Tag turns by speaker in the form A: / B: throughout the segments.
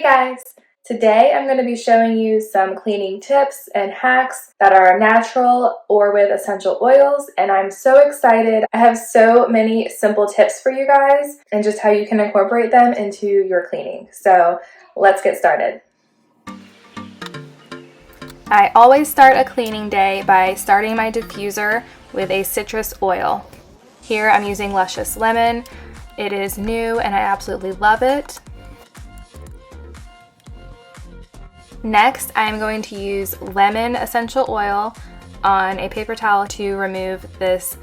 A: guys! Today I'm going to be showing you some cleaning tips and hacks that are natural or with essential oils, and I'm so excited. I have so many simple tips for you guys and just how you can incorporate them into your cleaning. So let's get started. I always start a cleaning day by starting my diffuser with a citrus oil. Here I'm using Luscious Lemon. It is new and I absolutely love it. Next, I am going to use lemon essential oil on a paper towel to remove this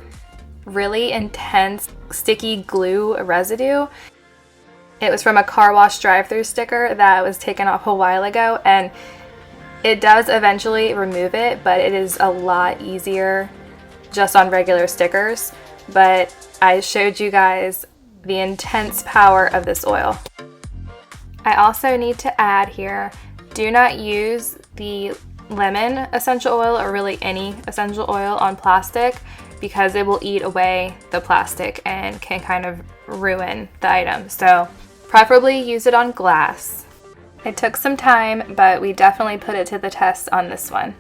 A: really intense sticky glue residue. It was from a car wash drive-through sticker that was taken off a while ago, and it does eventually remove it, but it is a lot easier just on regular stickers. But I showed you guys the intense power of this oil. I also need to add here, do not use the lemon essential oil or really any essential oil on plastic because it will eat away the plastic and can kind of ruin the item. So preferably use it on glass. It took some time, but we definitely put it to the test on this one.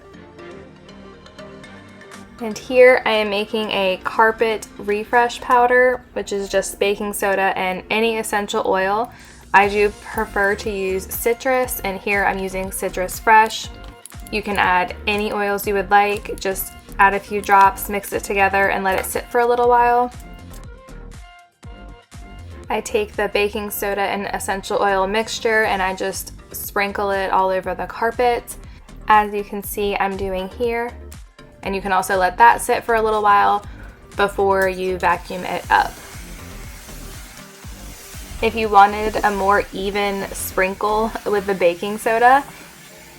A: And here I am making a carpet refresh powder, which is just baking soda and any essential oil. I do prefer to use citrus, and here I'm using Citrus Fresh. You can add any oils you would like, just add a few drops, mix it together, and let it sit for a little while. I take the baking soda and essential oil mixture and I just sprinkle it all over the carpet, as you can see I'm doing here. And you can also let that sit for a little while before you vacuum it up. If you wanted a more even sprinkle with the baking soda,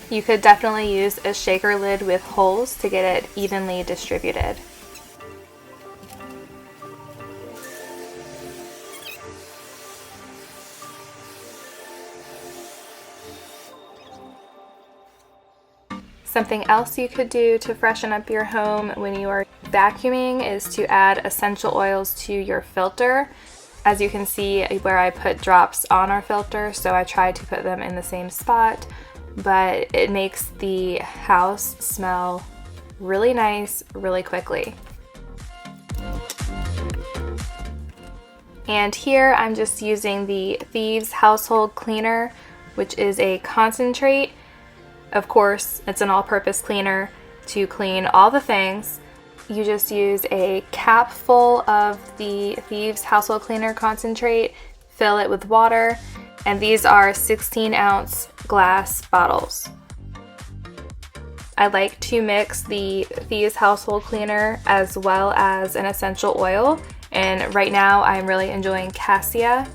A: you could definitely use a shaker lid with holes to get it evenly distributed. Something else you could do to freshen up your home when you are vacuuming is to add essential oils to your filter. As you can see where I put drops on our filter, so I tried to put them in the same spot, but it makes the house smell really nice really quickly. And here I'm just using the Thieves Household Cleaner, which is a concentrate. Of course, it's an all-purpose cleaner to clean all the things. You just use a cap full of the Thieves Household Cleaner concentrate, fill it with water, and these are 16-ounce glass bottles. I like to mix the Thieves Household Cleaner as well as an essential oil, and right now I'm really enjoying Cassia,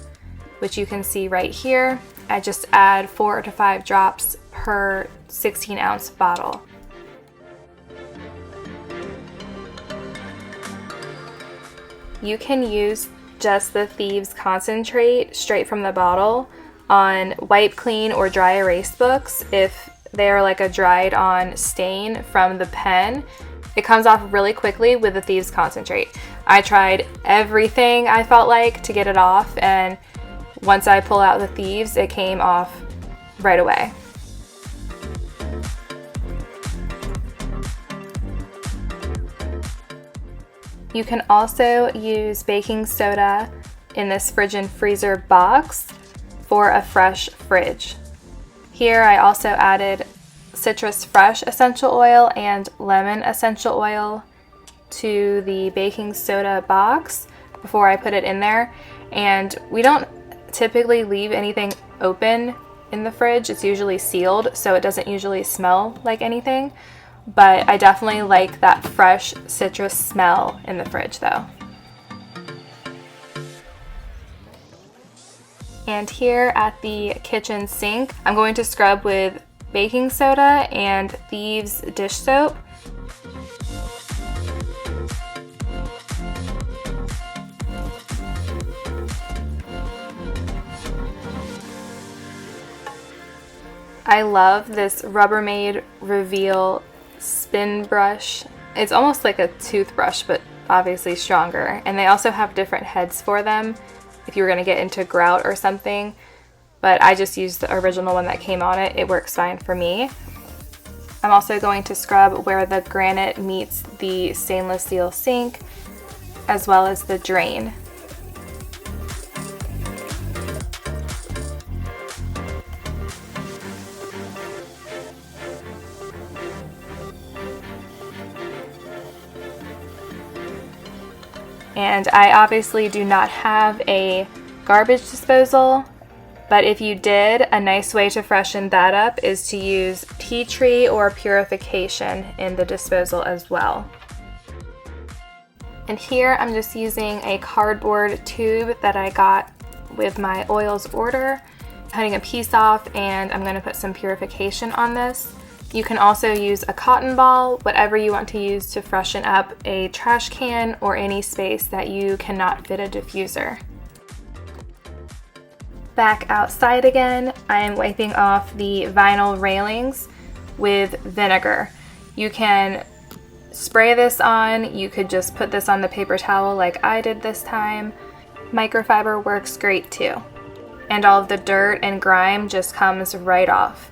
A: which you can see right here. I just add 4 to 5 drops per 16-ounce bottle. You can use just the Thieves concentrate straight from the bottle on wipe clean or dry erase books if they're like a dried on stain from the pen. It comes off really quickly with the Thieves concentrate. I tried everything I felt like to get it off, and once I pull out the Thieves, it came off right away. You can also use baking soda in this fridge and freezer box for a fresh fridge. Here I also added Citrus Fresh essential oil and lemon essential oil to the baking soda box before I put it in there. And we don't typically leave anything open in the fridge. It's usually sealed, so it doesn't usually smell like anything. But I definitely like that fresh citrus smell in the fridge though. And here at the kitchen sink, I'm going to scrub with baking soda and Thieves dish soap. I love this Rubbermaid Reveal spin brush. It's almost like a toothbrush, but obviously stronger. And they also have different heads for them if you were going to get into grout or something. but I just used the original one that came on it. It works fine for me. I'm also going to scrub where the granite meets the stainless steel sink, as well as the drain. And I obviously do not have a garbage disposal, but if you did, a nice way to freshen that up is to use tea tree or purification in the disposal as well. And here I'm just using a cardboard tube that I got with my oils order, cutting a piece off, and I'm going to put some purification on this. You can also use a cotton ball, whatever you want to use to freshen up a trash can or any space that you cannot fit a diffuser. Back outside again, I am wiping off the vinyl railings with vinegar. You can spray this on, you could just put this on the paper towel like I did this time. Microfiber works great too. And all of the dirt and grime just comes right off.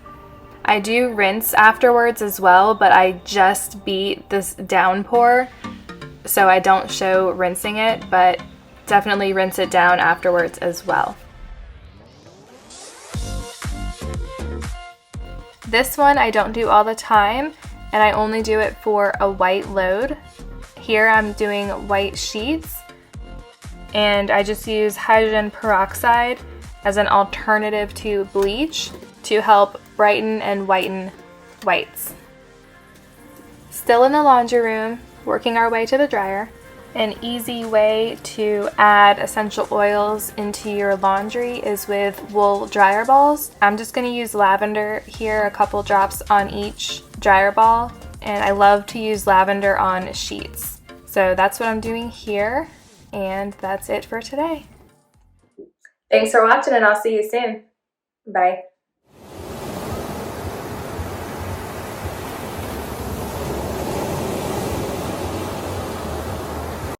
A: I do rinse afterwards as well, but I just beat this downpour, so I don't show rinsing it, but definitely rinse it down afterwards as well. This one I don't do all the time, and I only do it for a white load. Here I'm doing white sheets, and I just use hydrogen peroxide as an alternative to bleach to help brighten and whiten whites. Still in the laundry room, working our way to the dryer. An easy way to add essential oils into your laundry is with wool dryer balls. I'm just going to use lavender here, a couple drops on each dryer ball, and I love to use lavender on sheets. So that's what I'm doing here, and that's it for today. Thanks for watching, and I'll see you soon. Bye.